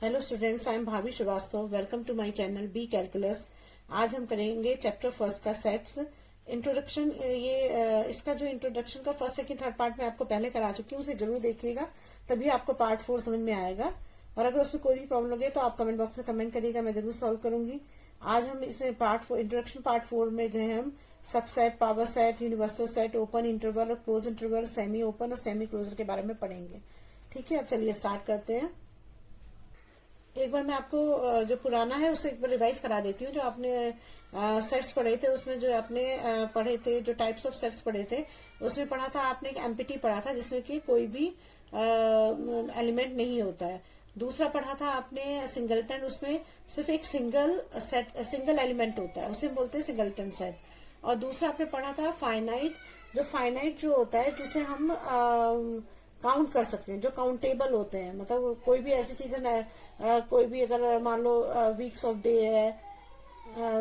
Hello students, I am Bhabhi Shrivastava. Welcome to my channel B calculus. आज हम करेंगे chapter first का सेट्स इंट्रोडक्शन। इसका जो इंट्रोडक्शन का फर्स्ट सेकंड थर्ड पार्ट में आपको पहले करा चुकी हूँ, उसे जरूर देखिएगा, तभी आपको पार्ट 4 समझ में आएगा। और अगर उसमें कोई भी प्रॉब्लम लगे तो आप कमेंट बॉक्स में कमेंट करिएगा, मैं जरूर सॉल्व करूंगी। आज हम इसे इंट्रोडक्शन पार्ट 4 में जो है हम subset, power set, universal set, open interval और क्लोज इंटरवल, सेमी ओपन और सेमी क्लोजर के बारे में पढ़ेंगे। ठीक है, अब चलिए स्टार्ट करते हैं। एक बार मैं आपको जो पुराना है उसे एक बार रिवाइज करा देती हूँ। जो आपने सेट्स पढ़े थे उसमें जो आपने पढ़े थे, जो टाइप्स ऑफ सेट्स पढ़े थे उसमें पढ़ा था आपने एक एम्प्टी पढ़ा था जिसमें कि कोई भी एलिमेंट नहीं होता है। दूसरा पढ़ा था आपने सिंगलटन, उसमें सिर्फ एक सिंगल एलिमेंट होता है, उसे बोलते हैं सिंगलटन सेट। और दूसरा आपने पढ़ा था फाइनाइट, जो फाइनाइट जो होता है जिसे हम काउंट कर सकते हैं, जो काउंटेबल होते हैं। मतलब कोई भी ऐसी चीज है, कोई भी अगर मान लो वीक्स ऑफ डे है,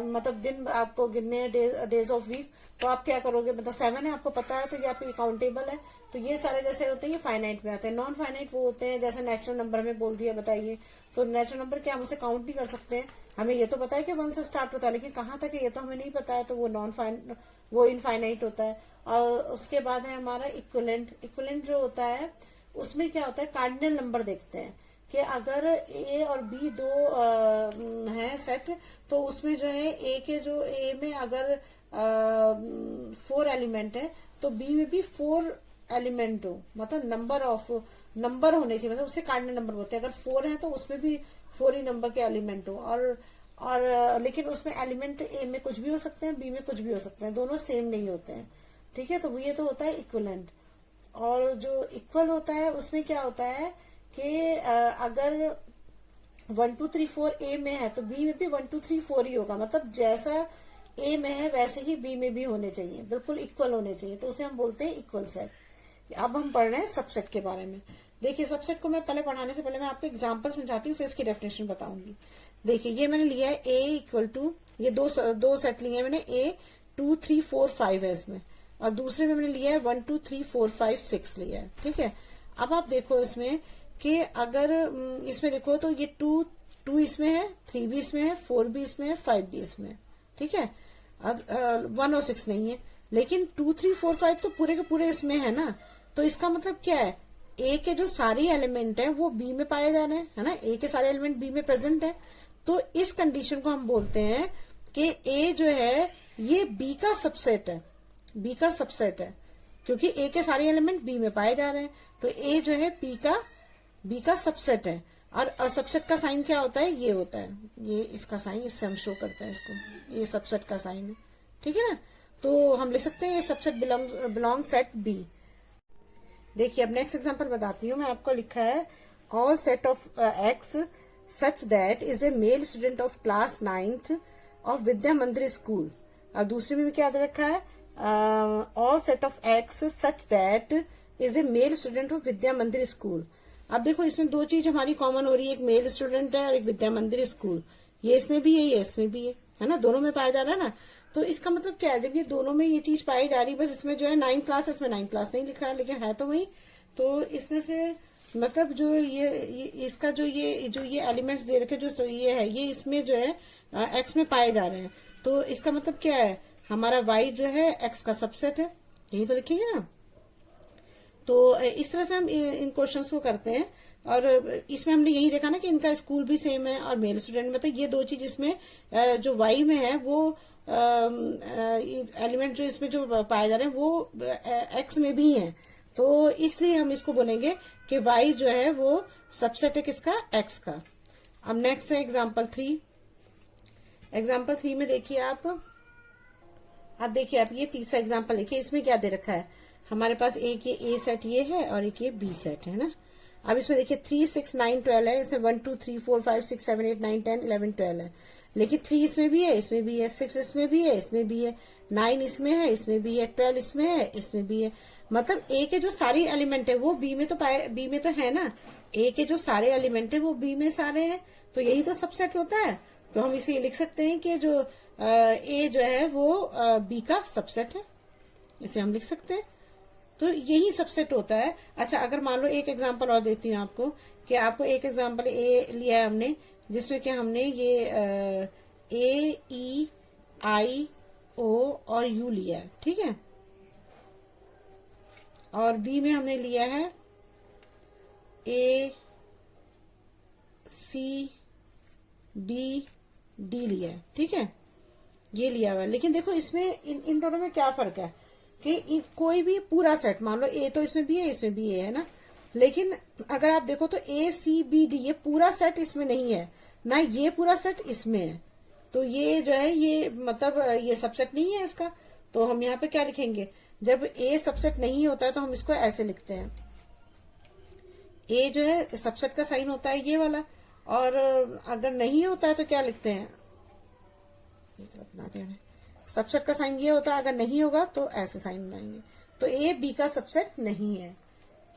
मतलब दिन आपको गिनने हैं, डेज ऑफ वीक, तो आप क्या करोगे? मतलब 7 है, आपको पता है, तो ये आपके काउंटेबल है। तो ये सारे जैसे होते हैं ये फाइनाइट में आते हैं। नॉन फाइनाइट वो होते हैं जैसे नेचुरल नंबर में बोल दिया, बताइए। तो नेचुरल नंबर क्या हम उसे काउंट नहीं कर सकते हैं? हमें ये तो पता है कि 1 से स्टार्ट होता है, लेकिन कहाँ तक है ये तो हमें नहीं पता है, तो वो इनफाइनाइट होता है। और उसके बाद है हमारा इक्विवेलेंट। इक्विवेलेंट जो होता है उसमें क्या होता है, कार्डिनल नंबर देखते हैं कि अगर ए और बी दो है सेट, तो उसमें जो है ए में अगर 4 एलिमेंट है तो बी में भी 4 एलिमेंट हो, मतलब नंबर होने चाहिए, मतलब उससे कार्डिनल नंबर बोलते हैं। अगर 4 है तो उसमें भी 4 ही नंबर के एलिमेंट हो। और लेकिन उसमें एलिमेंट ए में कुछ भी हो सकते हैं, बी में कुछ भी हो सकते हैं, दोनों सेम नहीं होते हैं। ठीक है, तो ये तो होता है इक्विवेलेंट। और जो इक्वल होता है उसमें क्या होता है कि अगर 1 2 3 4 ए में है तो बी में भी 1 2 3 4 ही होगा, मतलब जैसा ए में है वैसे ही बी में भी होने चाहिए, बिल्कुल इक्वल होने चाहिए, तो उसे हम बोलते हैं इक्वल सेट। अब हम पढ़ रहे हैं सबसेट के बारे में। देखिए, सबसेट को मैं पहले पढ़ाने से पहले मैं आपको एग्जांपल समझाती हूँ, फिर इसकी डेफिनेशन बताऊंगी। देखिए, ये मैंने लिया है ए इक्वल टू, ये दो सेट लिए हैं मैंने, ए 2 3 4 5 है इसमें, और दूसरे में मैंने लिया है 1 2 3 4 5 6 लिया है। ठीक है, अब आप देखो इसमें कि अगर इसमें देखो तो ये 2 इसमें है, 3 भी इसमें है, 4 भी इसमें है, 5 भी इसमें है। ठीक है, अब 1 और 6 नहीं है, लेकिन 2 3 4 5 तो पूरे के पूरे इसमें है ना। तो इसका मतलब क्या है, ए के जो सारे एलिमेंट है वो बी में पाए जा रहे हैं, है ना। ए के सारे एलिमेंट बी में प्रेजेंट है, तो इस कंडीशन को हम बोलते हैं कि ए जो है ये बी का सबसेट है। बी का सबसेट है क्योंकि ए के सारे एलिमेंट बी में पाए जा रहे हैं, तो ए जो है बी का सबसेट है। और सबसेट का साइन क्या होता है, ये होता है, ये इसका साइन, इससे हम शो करते हैं इसको, ये सबसेट का साइन है। ठीक है ना, तो हम लिख सकते हैं ये सबसेट बिलोंग सेट बी। देखिए, अब नेक्स्ट एग्जांपल बताती हूँ मैं आपको। लिखा है all set of x such that is a male student of class 9th of Vidya Mandir school. और दूसरे में क्या दे रखा है, all set of x such that is a male student of Vidya Mandir school. अब देखो, इसमें दो चीज हमारी कॉमन हो रही है, एक मेल स्टूडेंट है और एक विद्या मंदिर स्कूल। ये इसमें भी है, ये इसमें भी है ना, दोनों में पाया जा रहा है ना। तो इसका मतलब क्या है, जब ये दोनों में ये चीज पाई जा रही है, बस इसमें जो है 9th क्लास, इसमें 9th क्लास नहीं लिखा है, लेकिन है तो वही। तो इसमें से मतलब जो ये इसका जो ये एलिमेंट्स दे रखे, जो ये है, ये इसमें जो है एक्स में पाए जा रहे हैं। तो इसका मतलब क्या है, हमारा y जो है x का सबसेट है, यही तो लिखेंगे ना। तो इस तरह से हम इन क्वेश्चंस को करते हैं। और इसमें हमने यही देखा ना कि इनका स्कूल भी सेम है और मेल स्टूडेंट में, तो ये दो चीज इसमें जो y में है वो एलिमेंट जो इसमें जो पाए जा रहे हैं वो x में भी है, तो इसलिए हम इसको बोलेंगे कि y जो है वो सबसेट है किसका, x का। अब नेक्स्ट है एग्जाम्पल 3। एग्जाम्पल 3 में देखिए अब देखिए, आप ये तीसरा एग्जाम्पल देखिए, इसमें क्या दे रखा है हमारे पास, एक ये ए सेट ये है और एक ये बी सेट है ना। अब इसमें देखिए 3 6 9 12 है, इसमें 1 2 3 4 5 6 7 8 9 10 11 12 है, लेकिन 3 इसमें भी है, इसमें भी है, 6 इसमें भी है, इसमें भी है, 9 इसमें है, इसमें भी है, 12 इसमें है, इसमें भी है। मतलब ए के जो सारे एलिमेंट है वो बी में तो है ना। ए के जो सारे एलिमेंट है वो बी में सारे हैं, तो यही तो सबसेट होता है। तो हम इसे लिख सकते हैं कि जो ए जो है वो बी का सबसेट है, इसे हम लिख सकते हैं। तो यही सबसेट होता है। अच्छा, अगर मान लो एक एग्जांपल और देती हूँ आपको, कि आपको एक एग्जांपल ए लिया है हमने, जिसमें कि हमने ये ए ई आई ओ और यू लिया है, ठीक है। और बी में हमने लिया है ए सी बी डी लिया है, ठीक है, ये लिया हुआ है। लेकिन देखो इसमें इन दोनों में क्या फर्क है कि कोई भी पूरा सेट, मान लो ए तो इसमें भी है, इसमें भी है ना, लेकिन अगर आप देखो तो ए सी बी डी ये पूरा सेट इसमें नहीं है, ना ये पूरा सेट इसमें है। तो ये जो है ये मतलब ये सबसेट नहीं है इसका। तो हम यहाँ पे क्या लिखेंगे, जब ए सबसेट नहीं होता है तो हम इसको ऐसे लिखते हैं, ए जो है सबसेट का साइन होता है ये वाला, और अगर नहीं होता है तो क्या लिखते हैं, बनाते हैं, सबसेट का साइन ये होता है, अगर नहीं होगा तो ऐसे साइन बनाएंगे। तो ए बी का सबसेट नहीं है,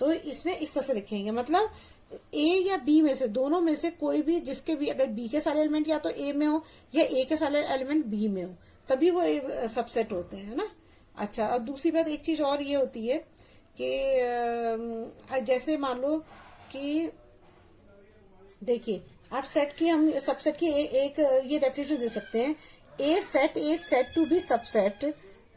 तो इसमें इस तरह से लिखेंगे, मतलब ए या बी में से, दोनों में से कोई भी, जिसके भी अगर बी के सारे एलिमेंट या तो ए में हो या ए के सारे एलिमेंट बी में हो, तभी वो सबसेट होते हैं ना। अच्छा, और दूसरी बात एक चीज और ये होती है कि जैसे मान लो कि देखिए, आप सेट की, हम सबसेट की एक ये डेफिनेशन दे सकते हैं, A set is set to be subset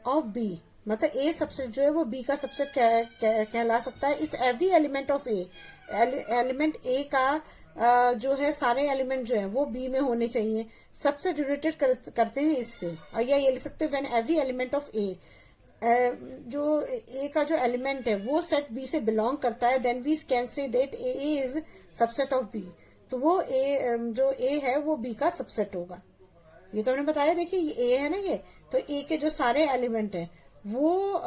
of B, मतलब ए सबसेट जो है वो बी का सबसेट कहला सकता है if every element of A, element A का जो है सारे एलिमेंट जो है वो बी में होने चाहिए, सबसे डिनोटेड करते हैं इससे। और या ये लिख सकते हैं व्हेन एवरी एलिमेंट ऑफ ए, जो ए का जो एलिमेंट है वो सेट बी से बिलोंग करता है, then we can say that A is subset of B. तो वो ए जो ए है वो बी का सबसेट होगा। ये तो हमने बताया, देखिए ए है ना ये, तो ए के जो सारे एलिमेंट हैं वो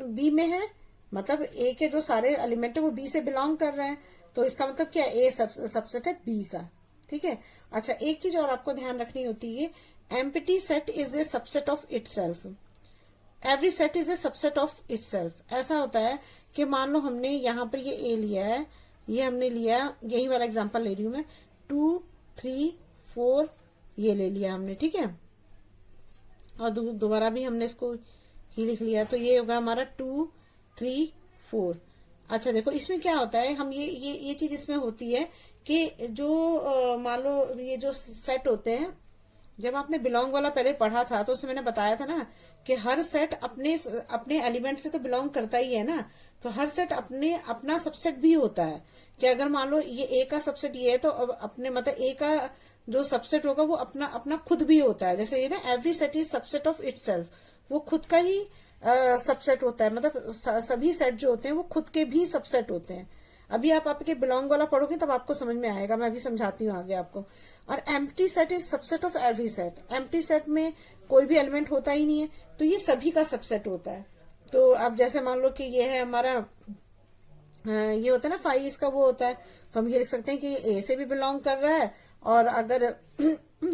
बी में है, मतलब ए के जो सारे एलिमेंट है वो बी से बिलोंग कर रहे हैं, तो इसका मतलब क्या है, ए सबसेट है बी का, ठीक है। अच्छा, एक चीज और आपको ध्यान रखनी होती है, empty set is a subset of itself, every set is a subset of itself. ऐसा होता है कि मान लो हमने यहाँ पर ये ए लिया है, ये हमने लिया, यही वाला एग्जांपल ले रही हूं मैं, 2 3 4 ये ले लिया हमने, ठीक है, और दोबारा भी हमने इसको ही लिख लिया, तो ये होगा हमारा 2 3 4। अच्छा देखो इसमें क्या होता है, हम ये चीज इसमें होती है कि जो मान लो ये जो सेट होते हैं, जब आपने बिलोंग वाला पहले पढ़ा था तो उसमें मैंने बताया था ना कि हर सेट अपने एलिमेंट से तो बिलोंग करता ही है ना, तो हर सेट अपना सबसेट भी होता है, कि अगर मान लो ये ए का सबसेट ये है तो अब अपने मतलब ए का जो सबसेट होगा वो अपना खुद भी होता है। जैसे ये ना every set is subset of itself, वो खुद का ही सबसेट होता है, मतलब सभी सेट जो होते हैं वो खुद के भी सबसेट होते हैं। अभी आप आपके बिलोंग वाला पढ़ोगे तब आपको समझ में आएगा, मैं अभी समझाती हूँ आगे आपको। और empty set is subset of every set, empty set में कोई भी एलिमेंट होता ही नहीं है, तो ये सभी का सबसेट होता है। तो अब जैसे मान लो कि ये है हमारा, ये होता है ना 5, इसका वो होता है, तो हम ये लिख सकते हैं कि ये ए से भी बिलोंग कर रहा है, और अगर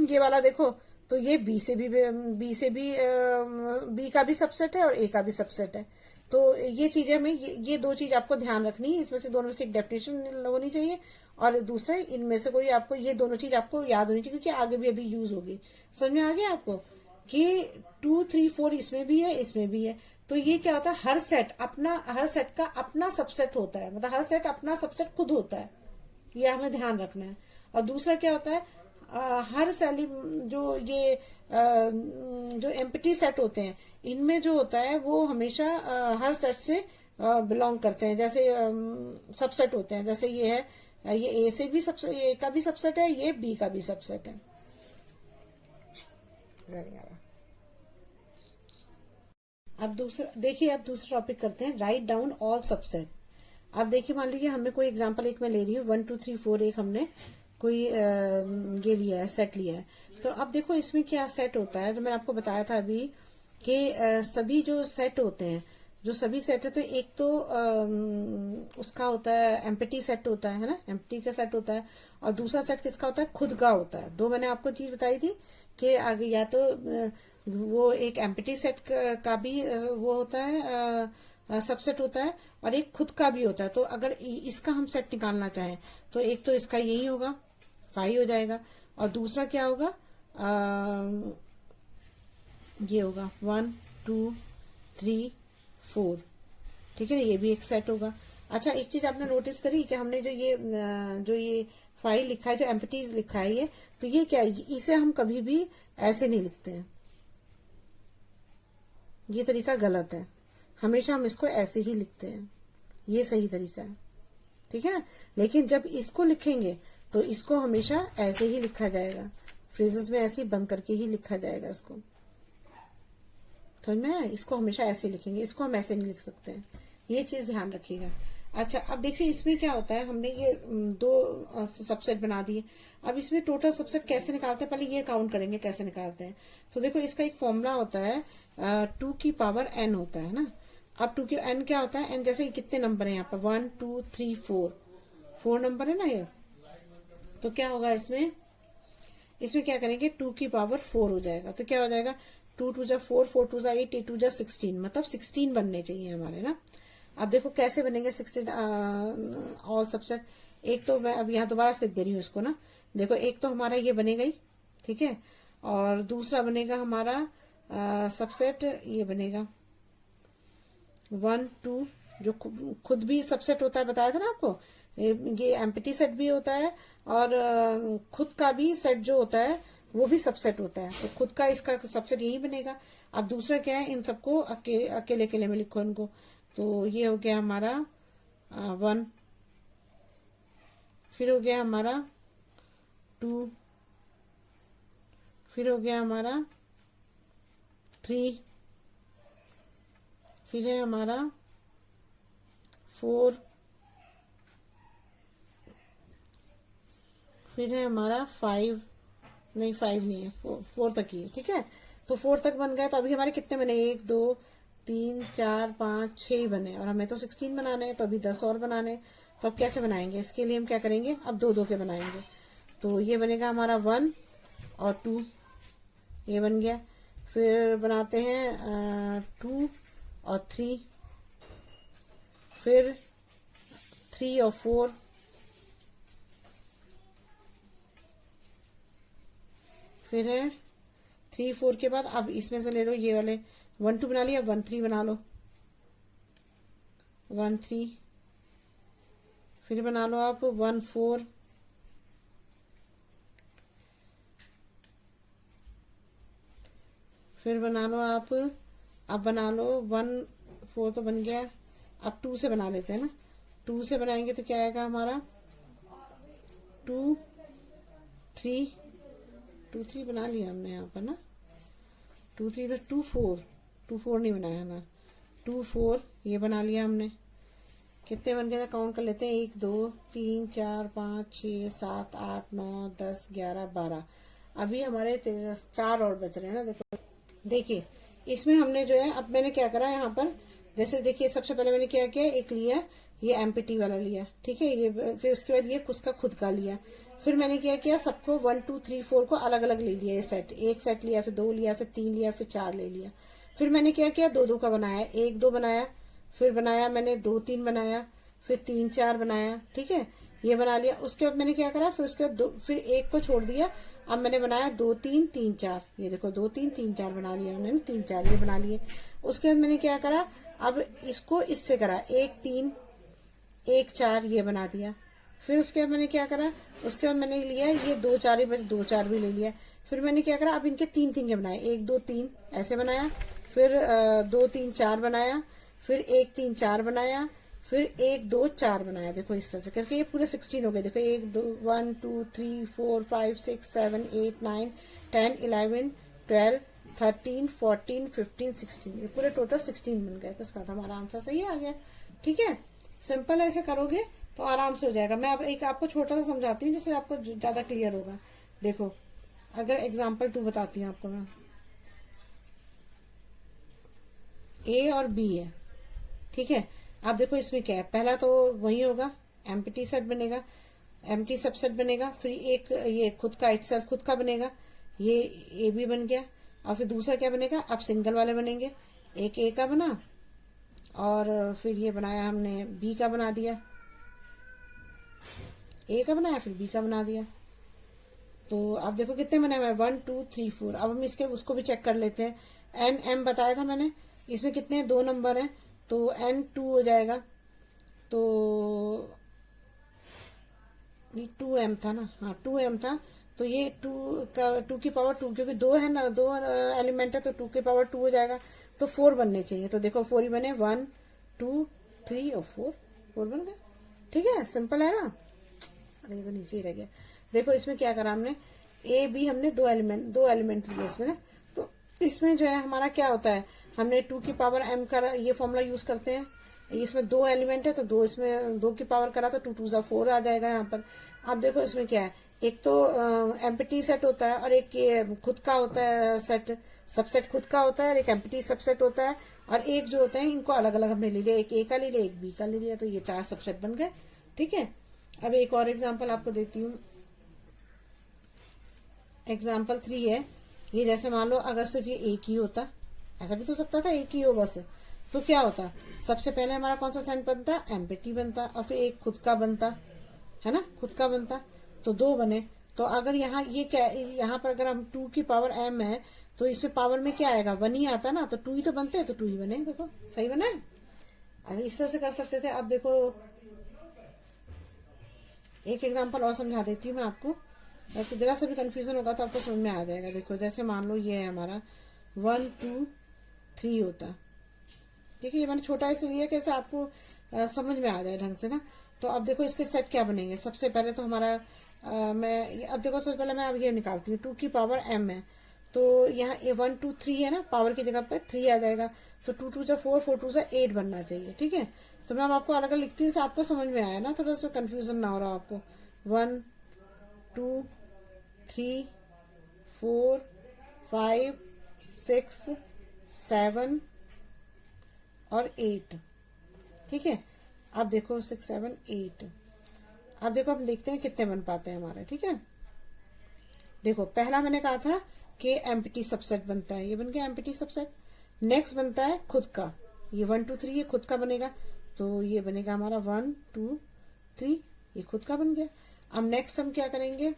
ये वाला देखो तो ये बी से भी बी का भी सबसेट है और ए का भी सबसेट है। तो ये चीजें हमें ये दो चीज आपको ध्यान रखनी है, इसमें से दोनों में से एक डेफिनेशन होनी चाहिए, और दूसरा इनमें से कोई आपको ये दोनों चीज आपको याद होनी चाहिए, क्योंकि आगे भी अभी यूज होगी। समझ में आ गया आपको कि 2 3 4 इसमें भी है, इसमें भी है। तो ये क्या होता है, हर सेट का अपना सबसेट होता है, मतलब हर सेट अपना सबसेट खुद होता है, ये हमें ध्यान रखना है। और दूसरा क्या होता है, हर जो एम्प्टी सेट होते हैं इनमें जो होता है वो हमेशा हर सेट से बिलोंग करते हैं, जैसे सबसेट होते हैं, जैसे ये है, ये ए से भी सबसेट, ए का भी सबसेट है, ये बी का भी सबसेट है। अब दूसरा टॉपिक करते हैं, राइट डाउन ऑल सबसेट। अब देखिए मान लीजिए हमें कोई एग्जांपल एक मैं ले रही हूँ, 1 2 3 4 एक हमने कोई ये लिया है, सेट लिया है। तो अब देखो इसमें क्या सेट होता है, जो मैंने आपको बताया था अभी कि सभी जो सेट होते हैं, जो सभी सेट है, तो एक तो उसका होता है एम्प्टी सेट होता है ना, एम्प्टी का सेट होता है, और दूसरा सेट किसका होता है, खुद का होता है। दो मैंने आपको चीज बताई थी कि आगे या तो वो एक एम्प्टी सेट का भी वो होता है, सबसेट होता है, और एक खुद का भी होता है। तो अगर इसका हम सेट निकालना चाहें तो एक तो इसका यही होगा, 5 हो जाएगा, और दूसरा क्या होगा, ये होगा 1 2 3 4, ठीक है ना, ये भी एक सेट होगा। अच्छा, एक चीज आपने नोटिस करी कि हमने जो ये फाइल लिखा है, जो एम्प्टी लिखा है ये, तो ये क्या है, इसे हम कभी भी ऐसे नहीं लिखते हैं, ये तरीका गलत है। हमेशा हम इसको ऐसे ही लिखते हैं, ये सही तरीका है, ठीक है ना। लेकिन जब इसको लिखेंगे तो इसको हमेशा ऐसे ही लिखा जाएगा, फ्रेजेस में ऐसे ही बंद करके ही लिखा जाएगा इसको, समझ में आया? इसको हमेशा ऐसे लिखेंगे, इसको हम ऐसे नहीं लिख सकते हैं, ये चीज ध्यान रखिएगा। अच्छा, अब देखिए इसमें क्या होता है, हमने ये दो सबसेट बना दिए। अब इसमें टोटल सबसेट कैसे निकालते हैं, पहले ये काउंट करेंगे कैसे निकालते हैं। तो देखो इसका एक फॉर्मूला होता है, 2 की पावर n होता है ना। अब 2 की n क्या होता है, n जैसे कितने नंबर है यहाँ पर, 1 2 3 4 नंबर है ना ये। तो क्या होगा इसमें क्या करेंगे, 2 की पावर 4 हो जाएगा। तो क्या हो जाएगा, 2 2 जा 4, 4 2 जा 8, 8 2 जा 16, मतलब 16 बनने चाहिए हमारे ना। अब देखो कैसे बनेंगे 16 ऑल सबसेट। एक तो मैं अब यहाँ दोबारा से लिख दे रही हूँ इसको ना। देखो एक तो हमारा ये बनेगा ही, ठीक है, और दूसरा बनेगा हमारा सबसेट, ये बनेगा 1 2, जो खुद भी सबसेट होता है, बताया था ना आपको, ये एम्प्टी सेट भी होता है, और खुद का भी सेट जो होता है वो भी सबसेट होता है। तो खुद का इसका सबसेट यही बनेगा। अब दूसरा क्या है, इन सबको अकेले अकेले में लिखो इनको। तो ये हो गया हमारा 1, फिर हो गया हमारा 2, फिर हो गया हमारा 3, फिर है हमारा 4, फिर है हमारा 5, नहीं 5 नहीं है, 4 तक ही है, ठीक है। तो 4 तक बन गया। तो अभी हमारे कितने बने, 1 2 3 4 5 6 ही बने, और हमें तो 16 बनाने हैं, तो अभी 10 और बनाने हैं। तो अब कैसे बनाएंगे, इसके लिए हम क्या करेंगे, अब 2 2 के बनाएंगे। तो ये बनेगा हमारा 1 और 2, ये बन गया। फिर बनाते हैं 2 और 3, फिर 3 और 4, फिर है 3 4 के बाद अब इसमें से ले लो ये वाले 1 2 बना लिया, 1 3 बना लो, 1 3, फिर बना लो आप 1 4, फिर बना लो आप, अब बना लो 1 4 तो बन गया। अब 2 से बना लेते हैं ना। 2 से बनाएंगे तो क्या आएगा हमारा, 2 3, 2 3 बना लिया हमने यहाँ पर ना, 2 3 फिर 2 4, 2 4 नहीं बनाया ना, 2 4 ये बना लिया हमने। कितने बन गए, काउंट कर लेते हैं, 1 2 3 4 5 6 7 8 9 10 11 12। अभी हमारे 4 और बच रहे हैं ना। देखो देखिए इसमें हमने जो है, अब मैंने क्या करा यहाँ पर, जैसे देखिए सबसे पहले मैंने क्या किया, एक लिया ये एम्प्टी वाला लिया, ठीक है, ये फिर उसके बाद ये उसका खुद का लिया। फिर मैंने क्या किया, सबको 1 2 3 4 को अलग अलग ले लिया, ये सेट, एक सेट लिया, फिर 2 लिया, फिर 3 लिया, फिर 4 ले लिया। फिर मैंने क्या किया, 2 2 का बनाया, 1 2 बनाया, फिर बनाया मैंने 2 3 बनाया, फिर 3 4 बनाया, ठीक है, ये बना लिया। उसके बाद मैंने क्या करा, फिर उसके बाद फिर एक को छोड़ दिया। अब मैंने बनाया 2 3 3 4, ये देखो 2 3 3 4 बना लिया मैंने, 3 4 ये बना लिए। उसके बाद मैंने क्या करा, अब इसको इससे करा, 1 3 1 4 ये बना दिया। फिर उसके बाद मैंने क्या करा, उसके बाद मैंने लिया ये 2 4 ही बस 2 4 भी ले लिया। फिर मैंने क्या करा, अब इनके 3 3 के बनाए, 1 2 3 ऐसे बनाया, फिर 2 3 4 बनाया, फिर 1 3 4 बनाया, फिर 1 2 4 बनाया। देखो इस तरह से करके ये पूरे 16 हो गए। देखो 1 2 1 2 3 4 5 6 7 8 9 10 11 12 13 14 15 16, ये पूरे टोटल 16 बन गए। तो इसका हमारा आंसर सही आ गया, ठीक है। सिंपल ऐसे करोगे तो आराम से हो जाएगा। मैं अब एक आपको छोटा सा समझाती हूँ जिससे आपको ज्यादा क्लियर होगा। देखो अगर एग्जाम्पल 2 बताती हूँ आपको मैं, ए और बी है, ठीक है। अब देखो इसमें क्या है, पहला तो वही होगा, एम्प्टी सेट बनेगा, एम्प्टी सबसेट बनेगा। फिर एक ये खुद का इटसेल्फ खुद का बनेगा, ये ए बी बन गया। और फिर दूसरा क्या बनेगा, अब सिंगल वाले बनेंगे, एक ए का बना, और फिर ये बनाया हमने बी का बना दिया, ए का बनाया फिर बी का बना दिया। तो अब देखो कितने बने हुए, 1 2 3 4। अब हम इसके उसको भी चेक कर लेते हैं। एन एम बताया था मैंने, इसमें कितने 2 नंबर हैं, तो n 2 हो जाएगा, तो 2m था ना, हाँ 2m था, तो ये 2 की पावर 2, क्योंकि दो है ना, दो एलिमेंट है तो 2 की पावर 2 हो जाएगा, तो 4 बनने चाहिए। तो देखो 4 ही बने, 1 2 3 और 4 बन गए। ठीक है, सिंपल है ना। अरे ये तो नीचे ही रह गया। देखो इसमें क्या करा हमने, ए बी हमने दो एलिमेंट लिए इसमें ना, तो इसमें जो है हमारा क्या होता है, हमने 2 की पावर m का ये फॉर्मूला यूज करते हैं। इसमें दो एलिमेंट है तो दो, इसमें 2 की पावर करा तो 2 2 जा 4 आ जाएगा यहाँ पर। अब देखो इसमें क्या है, एक तो एम्प्टी सेट होता है और एक ये खुद का होता है सेट, सबसेट खुद का होता है, और एक एम्प्टी सबसेट होता है, और एक जो होते हैं इनको अलग अलग हमने ले लिया, एक ए का ले लिया, एक बी का ले लिया, तो ये 4 सबसेट बन गए। ठीक है, अब एक और एग्जांपल आपको देती हूँ। एग्जाम्पल 3 है, ये जैसे मान लो अगर सिर्फ ये एक ही होता, ऐसा भी तो सकता था एक ही हो बस, तो क्या होता, सबसे पहले हमारा कौन सा सेट बनता, एम्प्टी बनता, और फिर एक खुद का बनता है ना, खुद का बनता, तो 2 बने। तो अगर यहाँ ये क्या, यहाँ पर अगर हम 2 की पावर m है तो इसमें पावर में क्या आएगा, 1 ही आता ना, तो 2 ही तो बनते हैं, तो 2 ही बने। देखो सही बना है, इस तरह से कर सकते थे। अब देखो एक एग्जांपल और समझा देती हूँ मैं आपको, तो जरा सा भी कंफ्यूजन होगा तो आपको समझ में आ जाएगा। देखो जैसे मान लो ये है हमारा 1 2 3 होता, ठीक है, ये मैंने छोटा इसलिए कैसे आपको समझ में आ जाए ढंग से ना। तो अब देखो इसके सेट क्या बनेंगे, सबसे पहले तो हमारा अब देखो सबसे पहले मैं अब ये निकालती हूँ, 2 की पावर m है, तो यहाँ 1 2 3 है ना, पावर की जगह पे 3 आ जाएगा, तो 2 2 जा 4 4 2 जा 8 बनना चाहिए। ठीक है, तो मैं अब आपको अलग अलग लिखती हूँ, आपको समझ में आया ना, थोड़ा सा कंफ्यूजन ना हो रहा आपको। 1 2 3 4 5 6 7 और 8। ठीक है, अब देखो 6 7 8, अब देखो हम देखते हैं कितने बन पाते हैं हमारे। ठीक है, देखो पहला मैंने कहा था कि एम्प्टी सबसेट बनता है, ये बन गया एम्प्टी सबसेट। नेक्स्ट बनता है खुद का, ये 1 2 3 ये खुद का बनेगा, तो ये बनेगा हमारा 1 2 3, ये खुद का बन गया। अब नेक्स्ट हम क्या करेंगे,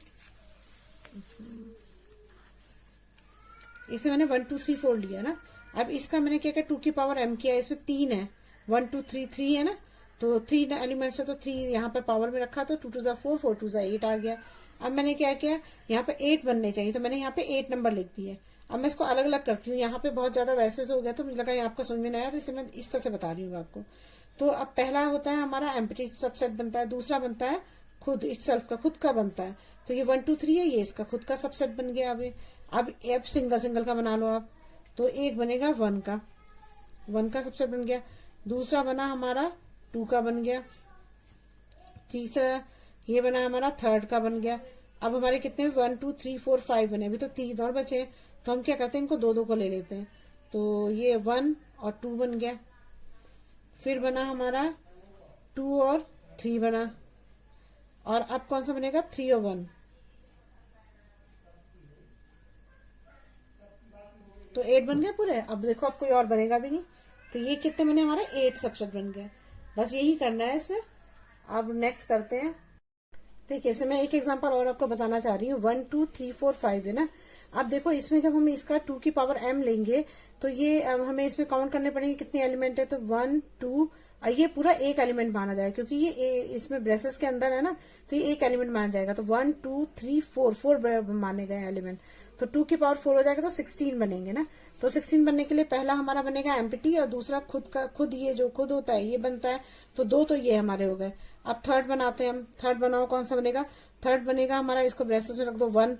इसे मैंने 1 2 3 4 लिया ना, अब इसका मैंने क्या किया, 2 की पावर m किया, इसमें 3 है, 1 2 3 3 है ना, तो 3 एलिमेंट्स है तो 3 यहाँ पर पावर में रखा, तो 2 2 जा 4 4 2 जा 8 आ गया। अब मैंने क्या किया, यहाँ पे 8 बनने चाहिए, तो मैंने यहाँ पे 8 नंबर लिख दिए। अब मैं इसको अलग अलग करती हूँ, यहाँ पे बहुत ज्यादा वैसे से हो गया तो मुझे लगा आपको समझ में नहीं आया, तो इसे मैं इस तरह से बता रही हूँ आपको। तो अब पहला होता है हमारा एम्प्टी सबसेट बनता है, दूसरा बनता है खुद इटसेल्फ का, खुद का बनता है, तो ये 1 2 3 है, ये इसका खुद का सबसेट बन गया। अब सिंगल सिंगल का बना लो आप, तो एक बनेगा 1 का सबसेट बन गया, दूसरा बना हमारा 2 का बन गया, तीसरा ये बना हमारा 3rd का बन गया। अब हमारे कितने 1 2 3 4 5 बने, अभी तो 3 और बचे, तो हम क्या करते हैं, इनको 2 2 को ले लेते हैं, तो ये 1 और 2 बन गया। फिर बना हमारा 2 और 3 बना, और अब कौन सा बनेगा, 3 और 1, तो 8 बन गया पूरे। अब देखो अब कोई और बनेगा भी नहीं, तो ये कितने बने हमारे 8 सबसेट बन गए। बस यही करना है इसमें। अब नेक्स्ट करते हैं। देखिए इसमें मैं एक एग्जांपल और आपको बताना चाह रही हूँ, 1 2 3 4 5 है ना। अब देखो इसमें जब हम इसका 2 की पावर m लेंगे तो ये अब हमें इसमें काउंट करने पड़ेंगे कितने एलिमेंट है, तो 1 2, ये पूरा एक एलिमेंट माना जाएगा क्योंकि ये इसमें ब्रेसेस के अंदर है ना, तो ये एक एलिमेंट माना जाएगा। तो 1 2 3 4 माने गए एलिमेंट, तो 2 की पावर 4 हो जाएगा तो 16 बनेंगे ना। तो 16 बनने के लिए पहला हमारा बनेगा एम्प्टी और दूसरा खुद ये जो खुद होता है ये बनता है, तो 2 तो ये हमारे हो गए। अब 3rd बनाते हैं हम, 3rd बनाओ कौन सा बनेगा, 3rd बनेगा हमारा, इसको ब्रेसेस में रख दो 1,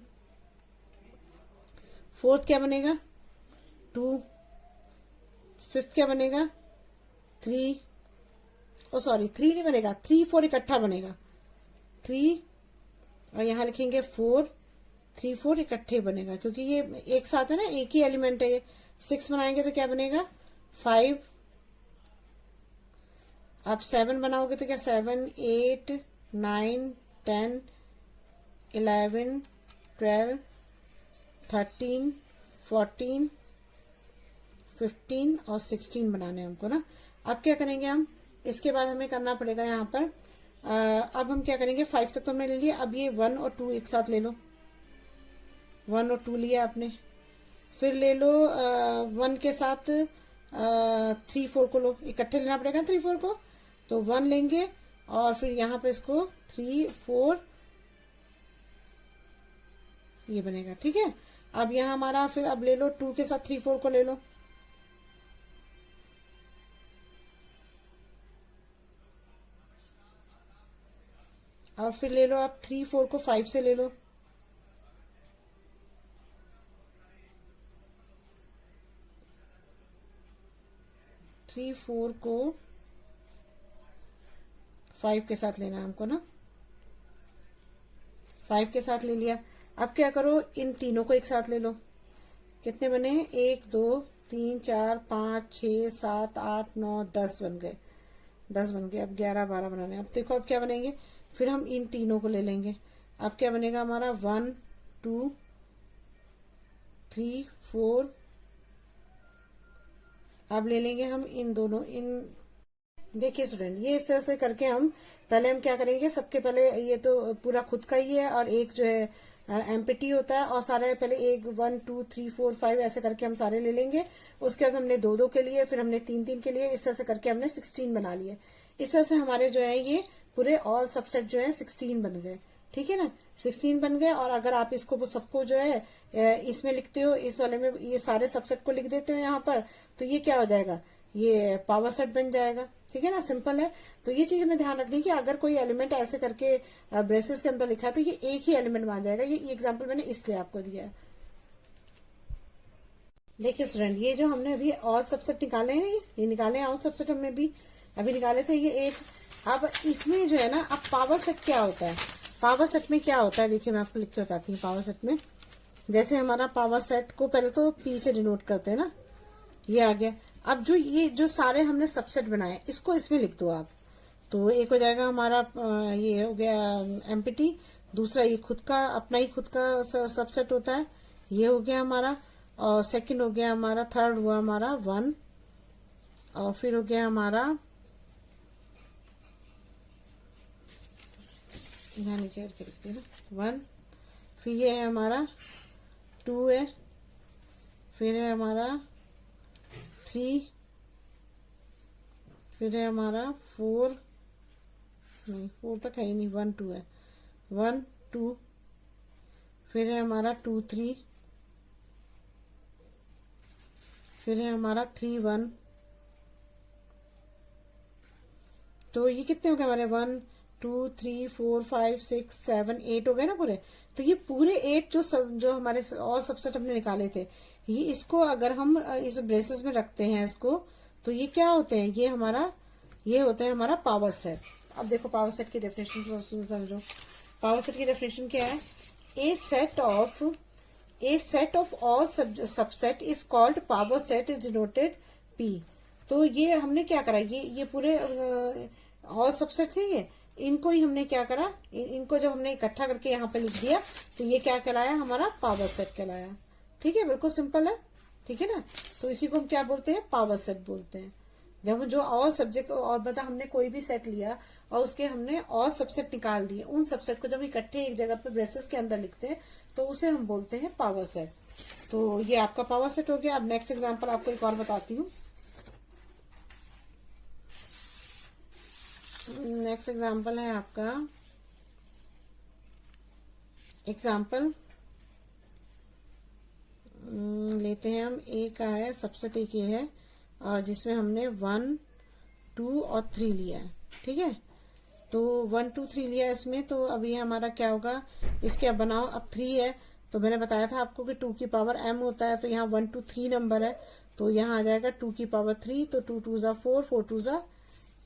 4th क्या बनेगा 2, 5th क्या बनेगा 3, ओ सॉरी 3 नहीं बनेगा, 3 4 इकट्ठा बनेगा 3, और यहाँ लिखेंगे 4 3 4 इकट्ठे बनेगा क्योंकि ये एक साथ है ना, एक ही एलिमेंट है ये। 6 बनाएंगे तो क्या बनेगा 5, आप 7 बनाओगे तो क्या 7 8 9 10 11 12 13 14 15 और 16 बनाने हैं हमको ना। अब क्या करेंगे हम, इसके बाद हमें करना पड़ेगा यहाँ पर अब हम क्या करेंगे, 5 तक तो हमने ले लिया, अब ये 1 और 2 एक साथ ले लो, 1 और 2 लिया आपने, फिर ले लो 1 के साथ 3 4 को लो, इकट्ठे लेना पड़ेगा 3 4 को, तो 1 लेंगे और फिर यहाँ पे इसको 3 4 ये बनेगा। ठीक है, अब यहाँ हमारा फिर अब ले लो 2 के साथ 3 4 को ले लो, और फिर ले लो आप 3 4 को 5 से ले लो, थ्री फोर को 5 के साथ लेना है हमको ना, 5 के साथ ले लिया। अब क्या करो, इन तीनों को एक साथ ले लो, कितने बने, 1 2 3 4 5 6 7 8 9 10 बन गए, 10 बन गए। अब 11 12 बनाने। अब देखो अब क्या बनेंगे, फिर हम इन तीनों को ले लेंगे। अब क्या बनेगा हमारा 1 2 3 4। अब ले लेंगे हम इन दोनों, इन देखिए स्टूडेंट, ये इस तरह से करके हम पहले हम क्या करेंगे, सबके पहले ये तो पूरा खुद का ही है और एक जो है एम्प्टी होता है, और सारे पहले 1 1 2 3 4 5 ऐसे करके हम सारे ले लेंगे। उसके बाद हमने 2 2 के लिए, फिर हमने 3 3 के लिए, इस तरह से करके हमने 16 बना लिए। इस तरह से हमारे जो है ये पूरे ऑल सबसेट जो है 16 बन गए। ठीक है ना, 16 बन गए। और अगर आप इसको सबको जो है इसमें लिखते हो, इस वाले में ये सारे सबसेट को लिख देते हो यहाँ पर, तो ये क्या हो जाएगा, ये पावर सेट बन जाएगा। ठीक है ना, सिंपल है। तो ये चीज हमें ध्यान रखनी कि अगर कोई एलिमेंट ऐसे करके ब्रेसेस के अंदर लिखा है तो ये एक ही एलिमेंट मान जाएगा। ये एग्जांपल मैंने इसलिए आपको दिया है। देखिए स्टूडेंट, ये जो हमने अभी ऑल सबसेट निकाले हैं, ये निकाले हैं ऑल सबसेट हमने भी अभी निकाले थे ये एक। अब इसमें जो है ना, अब पावर सेट क्या होता है, पावर सेट में क्या होता है, देखिए मैं आपको लिख के बताती हूँ। पावर सेट में जैसे हमारा पावर सेट को पहले तो पी से डिनोट करते हैं ना, ये आ गया। अब जो ये जो सारे हमने सबसेट बनाए, इसको इसमें लिख दो आप, तो एक हो जाएगा हमारा ये हो गया एम्प्टी, दूसरा ये खुद का अपना ही खुद का सबसेट होता है, ये हो गया हमारा, और सेकंड हो गया हमारा, थर्ड हुआ हमारा 1, और फिर हो गया हमारा यहाँ नीचे करके लिखते हैं 1, फिर ये है हमारा 2 है, फिर है हमारा 3, फिर है हमारा 4, नहीं 4 तक है ही नहीं, 1 2 है, 1 2, फिर है हमारा 2 3, फिर है हमारा 3 1। तो ये कितने हो गए हमारे, 1 2 3 4 5 6 7 8 हो गए ना पूरे। तो ये पूरे 8 जो हमारे ऑल सबसेट हमने निकाले थे, ये इसको अगर हम इस ब्रेसेस में रखते हैं इसको, तो ये क्या होते हैं, ये होता है हमारा पावर सेट। अब देखो पावर सेट की डेफिनेशन समझो। पावर सेट की डेफिनेशन क्या है, a set of all subset is called power set, is denoted P. तो ये हमने क्या करा, ये पूरे ऑल सबसेट थे, ये इनको ही हमने क्या करा, इनको जब हमने इकट्ठा करके यहाँ पे लिख दिया, तो ये क्या कहलाया, हमारा पावर सेट कहलाया। ठीक है, बिल्कुल सिंपल है। ठीक है ना, तो इसी को हम क्या बोलते हैं, पावर सेट बोलते हैं। जब जो ऑल सब्जेक्ट और बता हमने कोई भी सेट लिया और उसके हमने ऑल सबसेट निकाल दिए, उन सबसेट को जब इकट्ठे एक जगह पे ब्रेसेस के अंदर लिखते हैं तो उसे हम बोलते हैं पावर सेट। तो ये आपका पावर सेट हो गया। अब नेक्स्ट एग्जांपल आपको एक और बताती हूँ। नेक्स्ट एग्जांपल है आपका एग्जांपल लेते हैं हम, ए का है सबसेट, एक ये है और जिसमें हमने 1 2 और 3 लिया है। ठीक है, तो 1 2 3 लिया इसमें, तो अब ये हमारा क्या होगा, इसके अब बनाओ। अब 3 है तो मैंने बताया था आपको कि 2 की पावर m होता है, तो यहाँ 1 2 3 नंबर है, तो यहाँ आ जाएगा 2 की पावर 3, तो 2 2 जा 4 4 2 जा,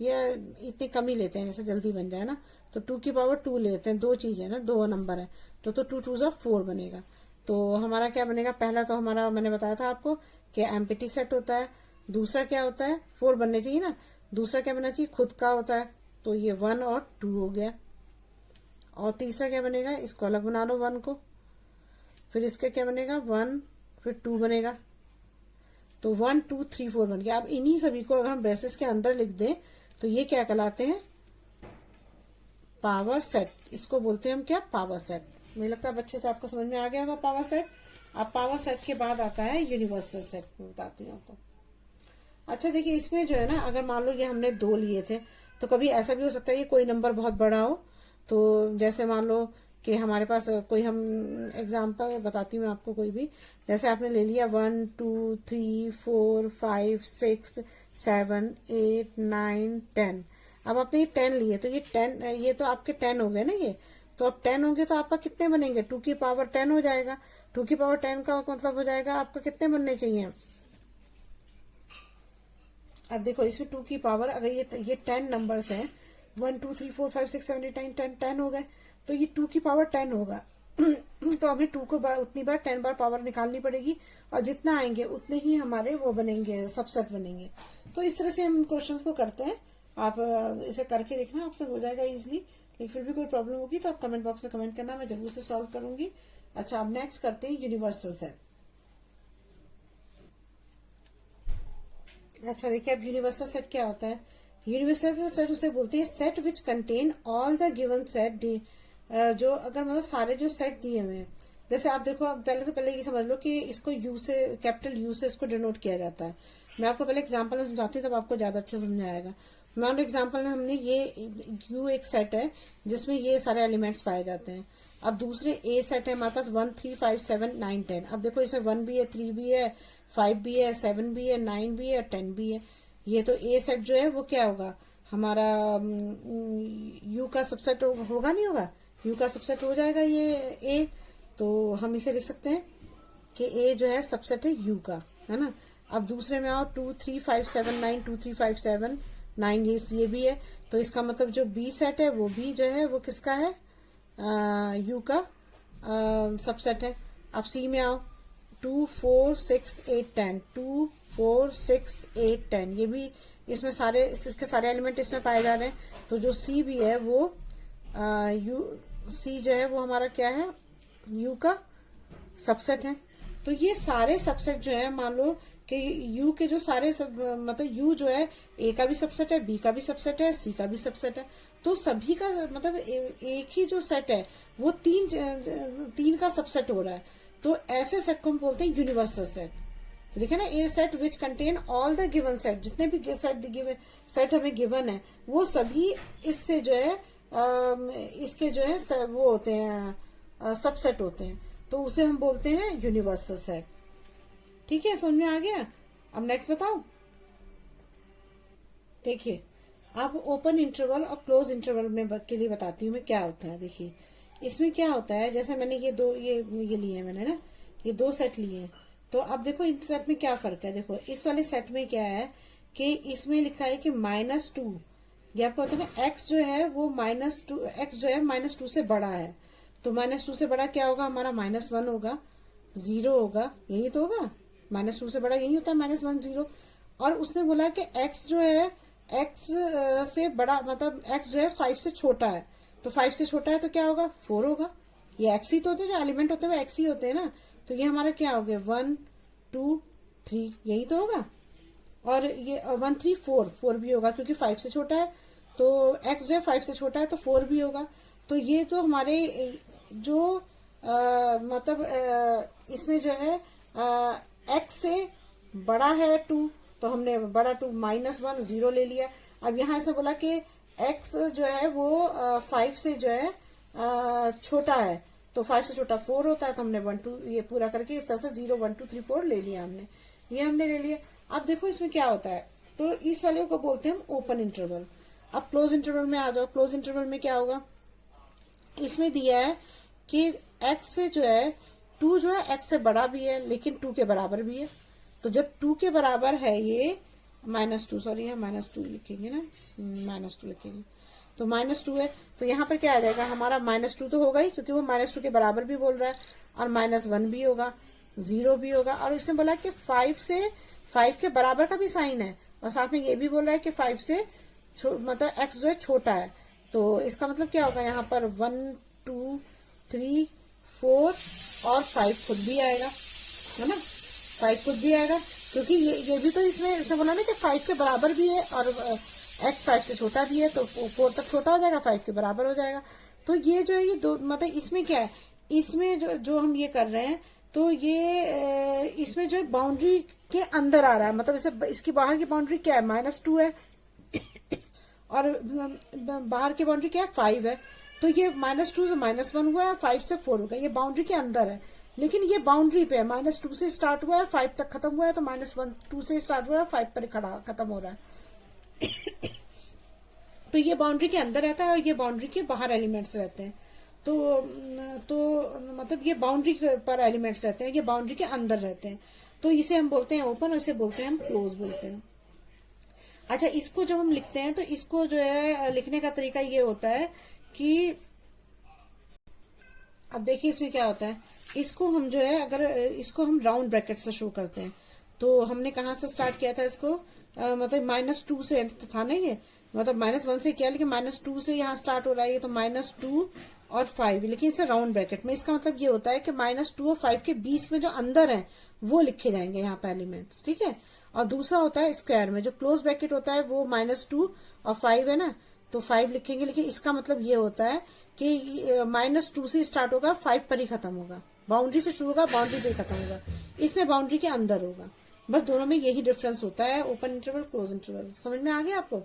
ये इतनी कम ही लेते हैं जैसे जल्दी बन जाए ना, तो 2 की पावर 2 लेते हैं, दो चीज है ना, दो नंबर है, तो 2 2 जा 4 बनेगा। तो हमारा क्या बनेगा, पहला तो हमारा मैंने बताया था आपको कि एम्प्टी सेट होता है, दूसरा क्या होता है, 4 बनने चाहिए ना, दूसरा क्या बनना चाहिए, खुद का होता है, तो ये 1 और 2 हो गया। और तीसरा क्या बनेगा, इसको अलग बना लो 1 को, फिर इसका क्या बनेगा 1, फिर 2 बनेगा, तो 1 2 3 4 बन गया। अब इन्हीं सभी को अगर हम ब्रेसेस के अंदर लिख दें तो ये क्या कहलाते हैं, पावर सेट। इसको बोलते हैं हम क्या, पावर सेट। मुझे लगता है अच्छे से आपको समझ में आ गया होगा पावर सेट। अब पावर सेट के बाद आता है यूनिवर्सल सेट, मैं बताती हूँ आपको। अच्छा देखिए, इसमें जो है ना, अगर मान लो ये हमने 2 लिए थे, तो कभी ऐसा भी हो सकता है कि कोई नंबर बहुत बड़ा हो। तो जैसे मान लो कि हमारे पास कोई, हम एग्जांपल बताती हूँ मैं आपको, कोई भी, जैसे आपने ले लिया 1 2 3 4 5 6 7 8 9 10। अब आपने ये 10 लिए, तो ये 10, ये तो आपके 10 हो गए ना ये। तो अब 10 होंगे तो आपका कितने बनेंगे? 2 की पावर 10 हो जाएगा। 2 की पावर 10 का मतलब हो जाएगा आपका कितने बनने चाहिए? अब देखो, इसमें 2 की पावर, अगर ये 10 नंबर्स हैं, 1 2 3 4 5 6 7 8 9 10, 10 हो गए, तो ये 2 की पावर 10 होगा। तो हमें 2 को उतनी बार 10 बार पावर निकालनी पड़ेगी, और जितना आएंगे उतने ही हमारे वो बनेंगे, सबसेट बनेंगे। तो इस तरह से हम क्वेश्चन को करते हैं। आप इसे करके देखना, आपसे हो जाएगा इजिली। लेकिन फिर भी कोई प्रॉब्लम होगी तो आप कमेंट बॉक्स में कमेंट करना, मैं जरूर से सॉल्व करूंगी। अच्छा, अब नेक्स्ट करते हैं यूनिवर्सल सेट। अच्छा देखिए, अब यूनिवर्सल सेट क्या होता है? यूनिवर्सल सेट उसे बोलते हैं set which contain all the given set, जो अगर मतलब सारे जो सेट दिए हुए हैं। जैसे आप देखो, अब पहले ये समझ लो कि इसको यू से, कैपिटल यू से इसको डिनोट किया जाता है। मैं आपको पहले एग्जांपल में समझाती हूँ, तब आपको ज्यादा अच्छे समझ आएगा। मान लो एग्जांपल में हमने ये यू एक सेट है जिसमें ये सारे एलिमेंट्स पाए जाते हैं। अब दूसरे ए सेट है हमारे पास 1 3 5 7 9 10। अब देखो, इसमें 1 भी है, 3 भी है, 5 भी है, 7 भी है, 9 भी है, 10 भी है। ये तो ए सेट जो है वो क्या होगा हमारा? यू का सबसेट होगा, नहीं होगा? यू का सबसेट हो जाएगा ये ए। तो हम इसे लिख सकते हैं कि ए जो है सबसेट है यू का, है ना। अब दूसरे में आओ, 2 3 5 7 9, 2 3 5 7 9, ये भी है। तो इसका मतलब जो बी सेट है वो भी जो है वो किसका है? यू का सबसेट है। अब सी में आओ, 2 4 6 8 10, 2 4 6 8 10, ये भी इसमें सारे, इसके सारे एलिमेंट इसमें पाए जा रहे हैं। तो जो सी भी है वो यू, सी जो है वो हमारा क्या है? यू का सबसेट है। तो ये सारे सबसेट जो है, मान लो कि यू के जो सारे मतलब यू जो है ए का भी सबसेट है, बी का भी सबसेट है, सी का भी सबसेट है। तो सभी का मतलब एक ही जो सेट है वो तीन का सबसेट हो रहा है। तो ऐसे सेट को हम बोलते हैं यूनिवर्सल सेट। तो देखिए ना, a set which contain all the given set, जितने भी सेट हमें गिवन है वो सभी इससे जो है इसके जो है वो होते हैं, सबसेट होते हैं। तो उसे हम बोलते हैं यूनिवर्सल सेट। ठीक है, समझ में आ गया? अब नेक्स्ट बताओ। देखिए, अब ओपन इंटरवल और क्लोज इंटरवल में के लिए बताती हूँ मैं क्या होता है। देखिए, इसमें क्या होता है, जैसे मैंने ये लिए हैं मैंने ना, ये 2 सेट लिए हैं। तो अब देखो, इन सेट में क्या फर्क है। देखो, इस वाले सेट में क्या है कि इसमें लिखा है कि -2, ये आपको होता है ना, एक्स जो है वो -2, एक्स जो है -2 से बड़ा है। तो -2 से बड़ा क्या होगा हमारा? -1 होगा, 0 होगा, यही तो होगा। -2 से बड़ा यही होता है, -1 0। और उसने बोला कि एक्स जो है, एक्स से बड़ा मतलब एक्स जो है 5 से छोटा है। तो 5 से छोटा है तो क्या होगा? 4 होगा। ये एक्स ही तो होते हैं, जो एलिमेंट होते हैं वो एक्स ही होते हैं ना। तो ये हमारा क्या हो गया? 1 2 3, यही तो होगा। और ये 1 3 4 भी होगा, क्योंकि 5 से छोटा है। तो एक्स जो है 5 से छोटा है तो 4 भी होगा। तो ये तो हमारे जो मतलब इसमें जो है एक्स से बड़ा है 2, तो हमने बड़ा 2, -1 0 ले लिया। अब यहाँ से बोला कि एक्स जो है वो 5 से जो है छोटा है, तो 5 से छोटा 4 होता है। तो हमने 1 2 ये पूरा करके इस तरह से 0 1 2 3 4 ले लिया हमने, ये हमने ले लिया। अब देखो इसमें क्या होता है, तो इस वाले को बोलते हैं हम ओपन इंटरवल। अब क्लोज इंटरवल में आ जाओ। क्लोज इंटरवल में क्या होगा? इसमें दिया है कि x से जो है 2 जो है x से बड़ा भी है लेकिन 2 के बराबर भी है। तो जब 2 के बराबर है ये -2, सॉरी है -2 लिखेंगे ना, -2 लिखेंगे। तो -2 है, तो यहाँ पर क्या आ जाएगा हमारा? -2 तो होगा ही, क्योंकि वो -2 के बराबर भी बोल रहा है, और -1 भी होगा, 0 भी होगा। और इसने बोला कि 5 के बराबर का भी साइन है, और साथ में ये भी बोल रहा है कि 5 से मतलब x जो है छोटा है। तो इसका मतलब क्या होगा? यहाँ पर 1 2 3 4 और 5 खुद भी आएगा, है ना। 5 खुद भी आएगा, क्योंकि ये भी तो इसमें बोला ना कि 5 के बराबर भी है, और x 5 से छोटा भी है, तो 4 तक छोटा हो जाएगा, 5 के बराबर हो जाएगा। तो ये जो है ये दो मतलब इसमें क्या है, इसमें जो हम ये कर रहे हैं, तो ये इसमें जो है बाउंड्री के अंदर आ रहा है, मतलब इसे इसकी बाहर की बाउंड्री क्या है, -2 है और बाहर की बाउंड्री क्या है, 5 है। तो ये -2 से -1 हुआ है, 5 से 4 हो गया, ये बाउंड्री के अंदर है, लेकिन ये बाउंड्री पे है, -2 से स्टार्ट हुआ है, 5 तक खत्म हुआ है, तो -2 से स्टार्ट हुआ है, 5 पर खत्म हो रहा है। तो ये बाउंड्री के अंदर रहता है और ये बाउंड्री के बाहर एलिमेंट्स रहते हैं। तो मतलब ये बाउंड्री पर एलिमेंट्स रहते हैं, ये बाउंड्री के अंदर रहते हैं, तो इसे हम बोलते हैं ओपन और इसे बोलते हैं हम क्लोज बोलते हैं। अच्छा, इसको जब हम लिखते हैं तो इसको जो है लिखने का तरीका ये होता है कि अब देखिए इसमें क्या होता है, इसको हम जो है अगर इसको हम राउंड ब्रैकेट से शो करते हैं, तो हमने कहाँ से स्टार्ट किया था इसको, मतलब -2 से था ना ये, मतलब -1 से किया, लेकिन -2 से यहाँ स्टार्ट हो रहा है, ये तो -2 और 5, लेकिन इसे राउंड ब्रैकेट में, इसका मतलब ये होता है कि -2 और 5 के बीच में जो अंदर है वो लिखे जाएंगे यहाँ पे एलिमेंट्स, ठीक है। और दूसरा होता है स्क्वायर में, जो क्लोज ब्रैकेट होता है वो -2 और 5 है ना, तो 5 लिखेंगे, लेकिन इसका मतलब ये होता है कि -2 से स्टार्ट होगा, 5 पर ही खत्म होगा, बाउंड्री से शुरू होगा, बाउंड्री पे खत्म होगा, इसमें बाउंड्री के अंदर होगा। बस दोनों में यही डिफरेंस होता है, ओपन इंटरवल क्लोज इंटरवल। समझ में आ गया आपको?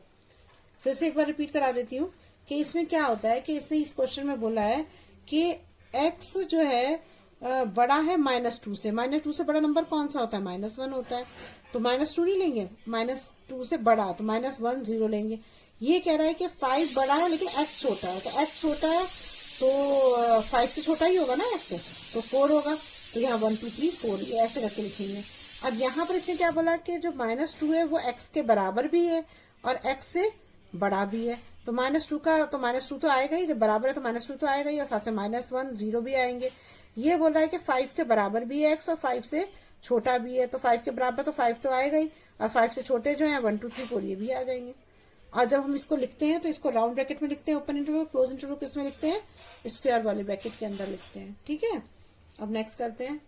फिर से एक बार रिपीट करा देती हूँ कि इसमें क्या होता है कि इसने इस क्वेश्चन में बोला है कि x जो है बड़ा है -2 से, -2 से बड़ा नंबर कौन सा होता है, -1 होता है, तो -2 नहीं लेंगे, -2 से बड़ा तो -1 0 लेंगे। ये कह रहा है कि 5 बड़ा है लेकिन x छोटा है, तो x छोटा है तो 5 से छोटा ही होगा ना x, तो 4 होगा, तो यहाँ 1 2 3 4 ये ऐसे करके लिखेंगे। अब यहाँ पर इसने क्या बोला कि जो -2 है वो x के बराबर भी है और x से बड़ा भी है, तो -2 का तो -2 तो आएगा ही, जब बराबर है तो -2 तो आएगा ही, और साथ में -1 0 भी आएंगे। ये बोल रहा है कि 5 के बराबर भी है x और 5 से छोटा भी है, तो 5 के बराबर तो 5 तो आएगा ही, और 5 से छोटे जो है 1 2 3 4 ये भी आ जाएंगे। और जब हम इसको लिखते हैं तो इसको राउंड ब्रैकेट में लिखते हैं ओपन इंटरवल, क्लोज इंटरवल किस में लिखते हैं, स्क्वायर वाले ब्रैकेट के अंदर लिखते हैं, ठीक है। अब नेक्स्ट करते हैं।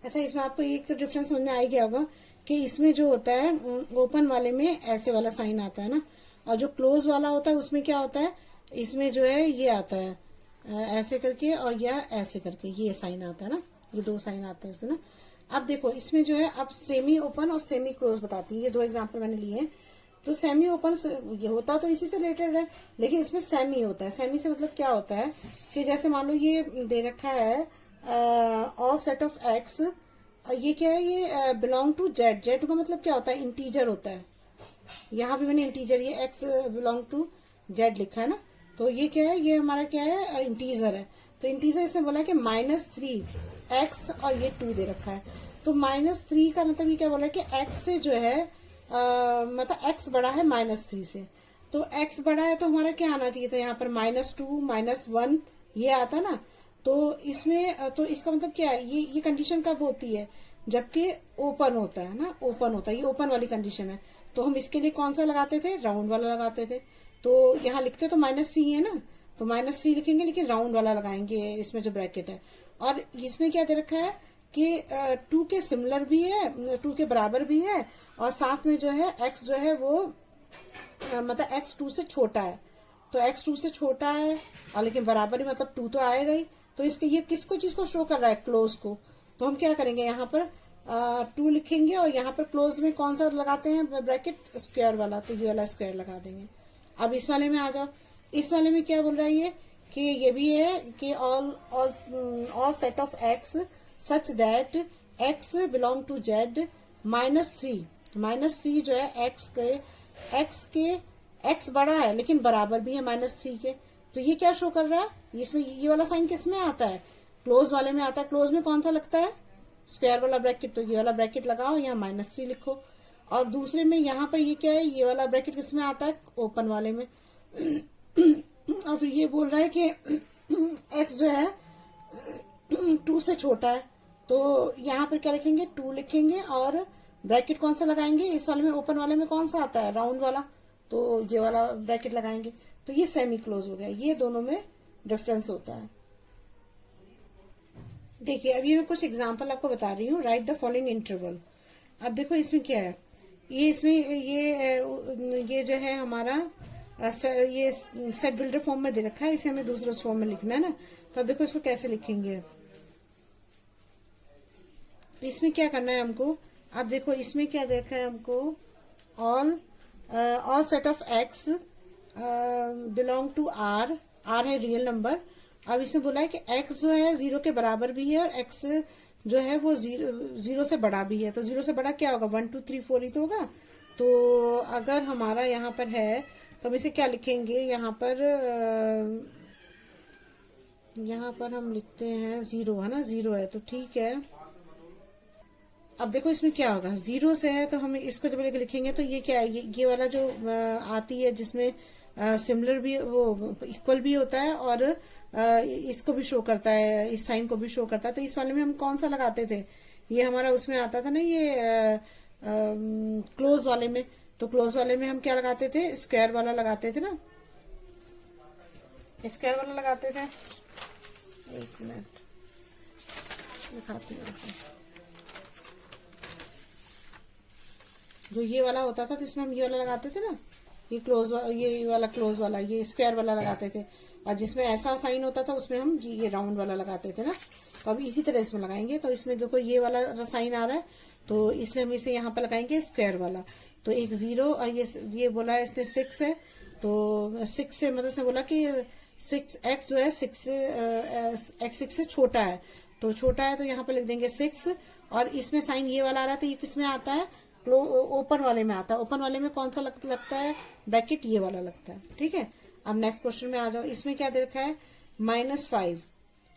अच्छा, इसमें आपको एक तो डिफरेंस समझ में आ गया होगा कि इसमें जो होता है ओपन वाले में ऐसे वाला साइन आता है ना, और जो क्लोज वाला होता है उसमें क्या होता है, इसमें जो है ये आता है ऐसे करके और या ऐसे करके, ये साइन आता है ना, ये 2 साइन आते हैं इसमें ना। अब देखो इसमें जो है अब सेमी ओपन और सेमी क्लोज बताती हूँ, ये 2 एग्जाम्पल मैंने लिए हैं। तो सेमी ओपन ये होता तो इसी से रिलेटेड है, लेकिन इसमें सेमी होता है। सेमी से मतलब क्या होता है कि जैसे मान लो ये दे रखा है ऑल सेट ऑफ एक्स, ये क्या है, ये बिलोंग टू जेड। जेड का मतलब क्या होता है, इंटीजर होता है। यहाँ भी मैंने इंटीजर, ये एक्स बिलोंग टू जेड लिखा है ना, तो ये क्या है, ये हमारा क्या है, इंटीजर है। तो इंटीजर इसने बोला है कि -3x और ये 2 दे रखा है, तो -3 का मतलब ये क्या बोला है कि x से जो है मतलब x बड़ा है -3 से, तो x बड़ा है तो हमारा क्या आना चाहिए था यहाँ पर, -2 -1 ये आता ना। तो इसमें तो इसका मतलब क्या है, ये कंडीशन कब होती है, जबकि ओपन होता है ना, ओपन होता है, ये ओपन वाली कंडीशन है। तो हम इसके लिए कौन सा लगाते थे, राउंड वाला लगाते थे। तो यहाँ लिखते तो -3 है ना, तो -3 लिखेंगे, लेकिन राउंड वाला लगाएंगे इसमें जो ब्रैकेट है। और इसमें क्या दे रखा है कि 2 के सिमिलर भी है, 2 के बराबर भी है, और साथ में जो है x जो है वो मतलब x 2 से छोटा है, तो x 2 से छोटा है और लेकिन बराबर ही मतलब 2 तो आएगा ही। तो इसके ये किसको चीज को शो कर रहा है, क्लोज को। तो हम क्या करेंगे, यहाँ पर 2 लिखेंगे और यहाँ पर क्लोज में कौन सा लगाते हैं ब्रैकेट, स्क्वायर वाला, तो ये वाला स्क्वायर लगा देंगे। अब इस वाले में आ जाओ, इस वाले में क्या बोल रहा है ये कि ये भी है कि all set of x such that x belong to Z -3 जो है एक्स बड़ा है लेकिन बराबर भी है -3 के। तो ये क्या शो कर रहा है, इसमें ये वाला साइन किस में आता है, क्लोज वाले में आता है। क्लोज में कौन सा लगता है, स्क्वायर वाला ब्रैकेट, तो ये वाला ब्रैकेट लगाओ, यहाँ -3 लिखो। और दूसरे में यहाँ पर ये क्या है, ये वाला ब्रैकेट किस में आता है, ओपन वाले में। और फिर ये बोल रहा है कि x जो है 2 से छोटा है, तो यहाँ पर क्या लिखेंगे, 2 लिखेंगे और ब्रैकेट कौन सा लगाएंगे, इस वाले में ओपन वाले में कौन सा आता है, राउंड वाला, तो ये वाला ब्रैकेट लगाएंगे। तो ये सेमी क्लोज हो गया। ये दोनों में डिफरेंस होता है। देखिए अभी मैं कुछ एग्जांपल आपको बता रही हूँ। Right the following interval. अब देखो इसमें क्या है, ये इसमें ये जो है हमारा ये सेट बिल्डर फॉर्म में दे रखा है, इसे हमें दूसरे फॉर्म में लिखना है ना। तो अब देखो इसको कैसे लिखेंगे। इसमें क्या करना है हमको अब देखो इसमें क्या देखा है हमको, all set of x belong to R, R है रियल नंबर। अब इसने बोला है कि एक्स जो है 0 के बराबर भी है और एक्स जो है वो 0 से बड़ा भी है। तो 0 से बड़ा क्या होगा, 1 2 3 4 ही तो होगा। तो अगर हमारा यहाँ पर है तो हम इसे क्या लिखेंगे, यहाँ पर हम लिखते हैं 0, है ना, 0 है तो ठीक है। अब देखो इसमें क्या होगा, 0 से है तो हम इसको जब लिखेंगे तो ये क्या है, ये वाला जो आती है जिसमें सिमिलर भी, वो इक्वल भी होता है और इसको भी शो करता है, इस साइन को भी शो करता है। तो इस वाले में हम कौन सा लगाते थे, ये हमारा उसमें आता था ना, ये क्लोज वाले में। तो क्लोज वाले में हम क्या लगाते थे, स्क्वायर वाला लगाते थे ना, स्क्वायर वाला लगाते थे। एक मिनट दिखाती हूँ। जो ये वाला होता था तो इसमें हम ये वाला लगाते थे ना, ये क्लोज, ये वाला क्लोज वाला, ये स्क्वायर वाला लगाते थे। और जिसमें ऐसा साइन होता था उसमें हम ये राउंड वाला लगाते थे ना। तो अब इसी तरह इसमें लगाएंगे। तो इसमें देखो ये वाला साइन आ रहा है तो इसलिए हम इसे यहाँ पर लगाएंगे स्क्वायर वाला। तो एक 0 और ये बोला है इसने 6 है, तो 6 से मतलब इसने बोला कि 6x जो है 6 से छोटा है। तो छोटा है तो यहाँ पर लिख देंगे 6। और इसमें साइन ये वाला आ रहा है तो ये किसमें आता है, ओपन वाले में आता है। ओपन वाले में कौन सा लगता है, ब्रैकेट ये वाला लगता है। ठीक है, अब नेक्स्ट क्वेश्चन में आ जाओ। इसमें क्या दे रखा है, -5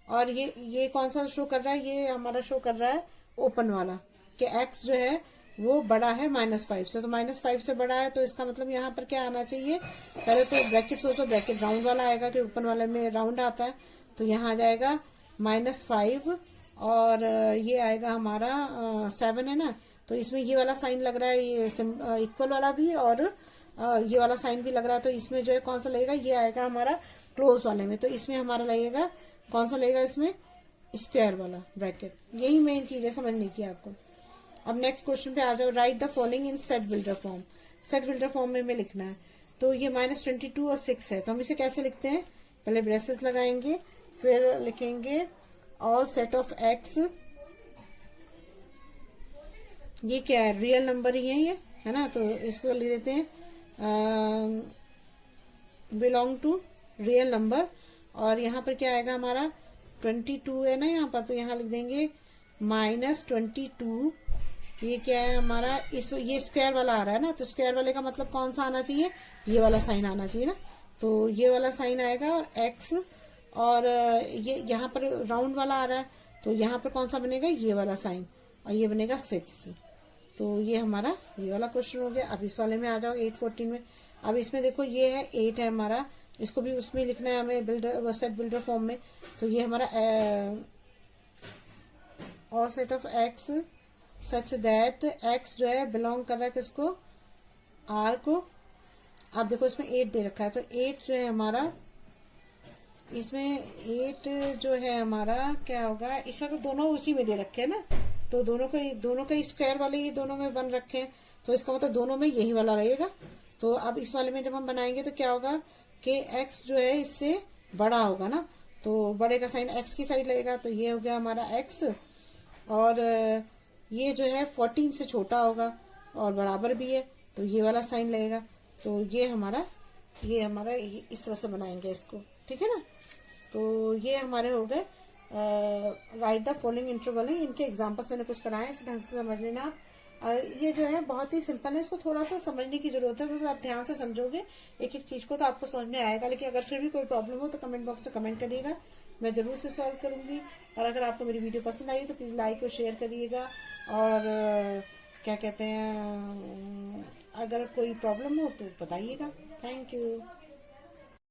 और ये कौन सा शो कर रहा है, ये हमारा शो कर रहा है ओपन वाला कि x जो है वो बड़ा है -5 से। तो -5 से बड़ा है तो इसका मतलब यहाँ पर क्या आना चाहिए, पहले तो ब्रैकेट सोचो, ब्रैकेट राउंड वाला आएगा कि ओपन वाले में राउंड आता है। तो यहाँ आ जाएगा -5 और ये आएगा हमारा 7 है ना। तो इसमें ये वाला साइन लग रहा है, ये इक्वल वाला भी और ये वाला साइन भी लग रहा है। तो इसमें जो है कौन सा लगेगा, ये आएगा हमारा क्लोज वाले में। तो इसमें हमारा लगेगा कौन सा लगेगा, इसमें स्क्वायर वाला ब्रैकेट। यही मेन चीज है समझने की आपको। अब नेक्स्ट क्वेश्चन पे आ जाओ। Right the following in set builder form. Set builder form में लिखना है। तो ये -22 और 6 है तो हम इसे कैसे लिखते हैं, पहले ब्रेसेस लगाएंगे फिर लिखेंगे ऑल सेट ऑफ एक्स। ये क्या है, रियल नंबर ही है ये, है ना। तो इसको लिख देते हैं बिलोंग टू रियल नंबर। और यहाँ पर क्या आएगा हमारा 22 है ना यहाँ पर, तो यहाँ लिख देंगे -22। ये क्या है हमारा, ये स्क्वायर वाला आ रहा है ना, तो स्क्वायर वाले का मतलब कौन सा आना चाहिए, ये वाला साइन आना चाहिए ना। तो ये वाला साइन आएगा और x, और ये यहाँ पर राउंड वाला आ रहा है तो यहाँ पर कौन सा बनेगा, ये वाला साइन, और ये बनेगा 6। तो ये हमारा ये वाला क्वेश्चन हो गया। अब इस वाले में आ जाओ 8-14 में। अब इसमें देखो ये है 8 है हमारा, इसको भी उसमें लिखना है हमें सेट बिल्डर फॉर्म में। तो ये हमारा और set of x such that x जो है बिलोंग कर रहा है किसको, आर को। अब देखो इसमें 8 दे रखा है तो 8 जो है हमारा, इसमें 8 जो है हमारा क्या होगा, इसमें तो दोनों उसी में दे रखे हैं ना। तो दोनों का स्क्वायर वाले ये दोनों में बन रखे हैं तो इसका मतलब दोनों में यही वाला रहेगा। तो अब इस वाले में जब हम बनाएंगे तो क्या होगा कि x जो है इससे बड़ा होगा ना, तो बड़े का साइन x की साइड लगेगा। तो ये हो गया हमारा x, और ये जो है 14 से छोटा होगा और बराबर भी है तो ये वाला साइन लगेगा। तो ये हमारा इस तरह से बनाएंगे इसको, ठीक है ना। तो ये हमारे हो गए राइट द फॉलोइंग इंटरवल है। इनके एग्जांपल्स मैंने कुछ कराए, इसे ढंग से समझ लेना। ये जो है बहुत ही सिंपल है, इसको थोड़ा सा समझने की जरूरत है। तो आप ध्यान से समझोगे एक एक चीज को तो आपको समझ में आएगा। लेकिन अगर फिर भी कोई प्रॉब्लम हो तो कमेंट बॉक्स में कमेंट करिएगा, मैं जरूर से सॉल्व करूंगी। और अगर आपको मेरी वीडियो पसंद आई तो प्लीज लाइक और शेयर करिएगा। और क्या कहते हैं, अगर कोई प्रॉब्लम हो तो बताइएगा। Thank you.